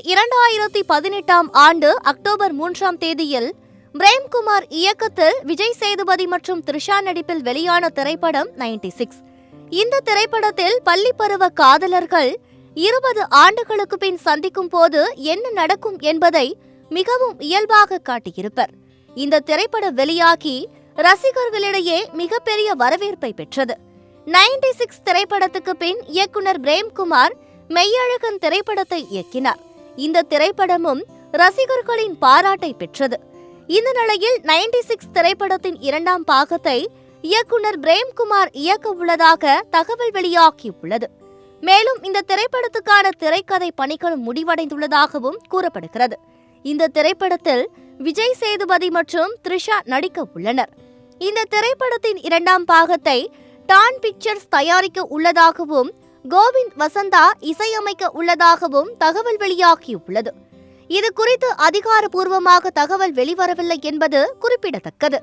2018 ஆண்டு அக்டோபர் 3ஆம் தேதியில் பிரேம்குமார் இயக்கத்தில் விஜய் சேதுபதி மற்றும் த்ரிஷா நடிப்பில் வெளியான திரைப்படம் 96. இந்த திரைப்படத்தில் பள்ளி பருவ காதலர்கள் 20 ஆண்டுகளுக்கு பின் சந்திக்கும் போது என்ன நடக்கும் என்பதை மிகவும் இயல்பாக காட்டியிருப்பர். இந்த திரைப்படம் வெளியாகி ரசிகர்களிடையே மிகப்பெரிய வரவேற்பை பெற்றது. 96 திரைப்படத்துக்கு பின் இயக்குனர் பிரேம்குமார் மெய்யழகன் திரைப்படத்தை இயக்கினார். இந்த திரைப்படமும் ரசிகர்களின் பாராட்டை பெற்றது. இந்த நிலையில் 96 திரைப்படத்தின் 2ஆம் பாகத்தை இயக்குனர் பிரேம்குமார் இயக்க உள்ளதாக தகவல் வெளியாகியுள்ளது. மேலும் இந்த திரைப்படத்துக்கான திரைக்கதை பணிகளும் முடிவடைந்துள்ளதாகவும் கூறப்படுகிறது. இந்த திரைப்படத்தில் விஜய் சேதுபதி மற்றும் த்ரிஷா நடிக்க உள்ளனர். இந்த திரைப்படத்தின் 2ஆம் பாகத்தை டான் பிக்சர்ஸ் தயாரிக்க உள்ளதாகவும் கோவிந்த் வசந்தா இசையமைக்க உள்ளதாகவும் தகவல் வெளியாகியுள்ளது. இது குறித்து அதிகாரப்பூர்வமாக தகவல் வெளிவரவில்லை என்பது குறிப்பிடத்தக்கது.